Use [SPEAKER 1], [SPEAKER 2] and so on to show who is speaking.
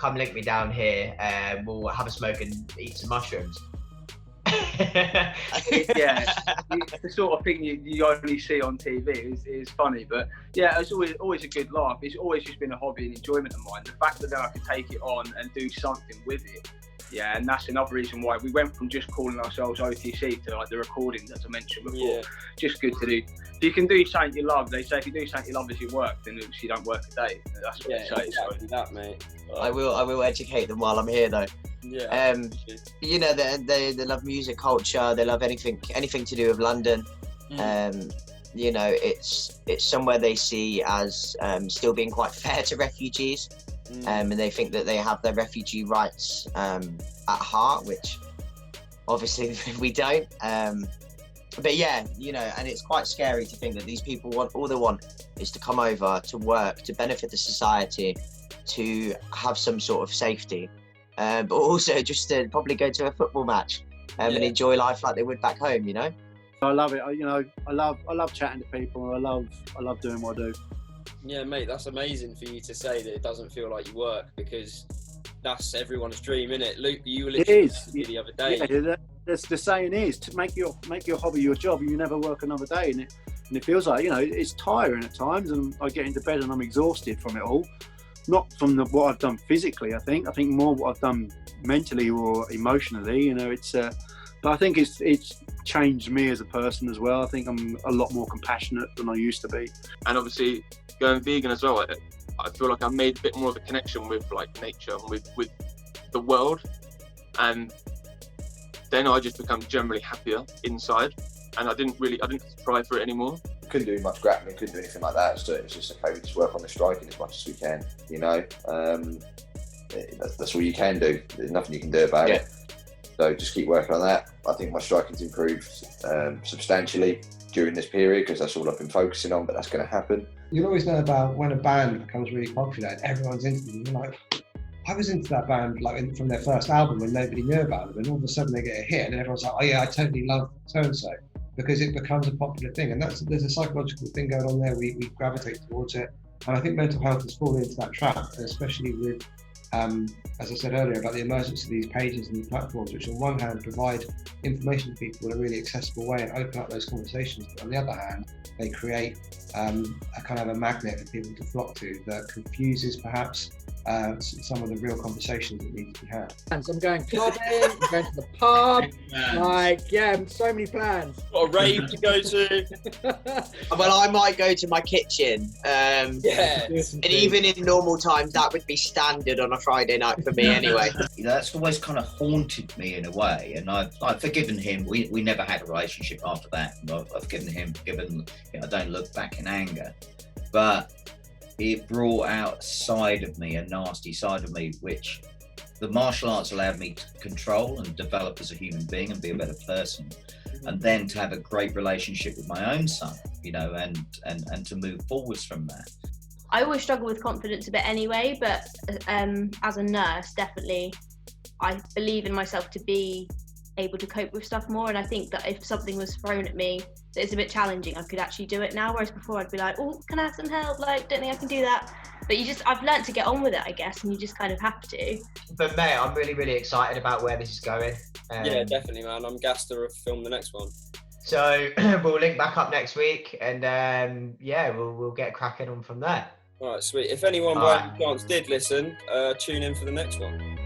[SPEAKER 1] come link me down here, and we'll have a smoke and eat some mushrooms.
[SPEAKER 2] Yeah, it's the sort of thing you only see on TV. Is funny, but yeah, it's always a good laugh. It's always just been a hobby and enjoyment of mine. The fact that now I can take it on and do something with it, yeah, and that's another reason why we went from just calling ourselves OTC to like the recordings, as I mentioned before. Yeah. Just good to do. If you can do something you love, they say if you do something you love as your work, then you don't work a day. That's what they say.
[SPEAKER 3] Exactly so. That, mate.
[SPEAKER 4] I will educate them while I'm here, though.
[SPEAKER 3] Yeah.
[SPEAKER 4] You know, they love music culture. They love anything to do with London. You know, it's somewhere they see as still being quite fair to refugees. And they think that they have their refugee rights at heart, which obviously we don't. But yeah, you know, and it's quite scary to think that these people all they want is to come over, to work, to benefit the society, to have some sort of safety, but also just to probably go to a football match and enjoy life like they would back home, you know?
[SPEAKER 5] I love it. I love chatting to people. I love doing what I do.
[SPEAKER 3] Yeah, mate, that's amazing for you to say that it doesn't feel like you work, because that's everyone's dream, isn't it? Luke, you were literally the other day.
[SPEAKER 5] Yeah, the saying is to make your hobby your job, and you never work another day. And it feels like, you know, it's tiring at times, and I get into bed and I'm exhausted from it all. Not from what I've done physically, I think more what I've done mentally or emotionally. You know, but I think it's changed me as a person as well. I think I'm a lot more compassionate than I used to be.
[SPEAKER 6] And obviously, going vegan as well, I feel like I made a bit more of a connection with like nature and with the world, and then I just become generally happier inside, and I didn't strive for it anymore.
[SPEAKER 7] Couldn't do much grappling, couldn't do anything like that, so it's just okay, we just work on the striking as much as we can, you know. That's all you can do. There's nothing you can do about it, so just keep working on that. I think my striking's improved substantially during this period, because that's all I've been focusing on, but that's going to happen.
[SPEAKER 8] You'll always know about when a band becomes really popular and everyone's into them. You're like, I was into that band like from their first album when nobody knew about them, and all of a sudden they get a hit and everyone's like, oh yeah, I totally love so-and-so, because it becomes a popular thing. And there's a psychological thing going on there. We gravitate towards it, and I think mental health has fallen into that trap, especially with as I said earlier, about the emergence of these pages and these platforms, which on one hand provide information to people in a really accessible way and open up those conversations, but on the other hand they create a kind of a magnet for people to flock to that confuses perhaps some of the real conversations that need to be had.
[SPEAKER 9] I'm going clubbing, I'm going to the pub, so many plans.
[SPEAKER 3] Got a rave to go to.
[SPEAKER 4] Well, I might go to my kitchen. And even in normal times, that would be standard on a Friday night for me anyway.
[SPEAKER 10] You know, that's always kind of haunted me in a way, and I've forgiven him. We never had a relationship after that. I've forgiven him, I don't look back in anger, but it brought out a side of me, a nasty side of me, which the martial arts allowed me to control and develop as a human being and be a better person. And then to have a great relationship with my own son, you know, and to move forwards from that.
[SPEAKER 11] I always struggle with confidence a bit anyway, but as a nurse, definitely, I believe in myself to be able to cope with stuff more. And I think that if something was thrown at me that is a bit challenging, I could actually do it now. Whereas before I'd be like, oh, can I have some help? Like, don't think I can do that. But I've learnt to get on with it, I guess, and you just kind of have to.
[SPEAKER 1] But mate, I'm really, really excited about where this is going.
[SPEAKER 3] Yeah, definitely, man. I'm gassed to film the next one.
[SPEAKER 1] So we'll link back up next week, and we'll get cracking on from there.
[SPEAKER 3] All right, sweet. If anyone by any chance did listen, tune in for the next one.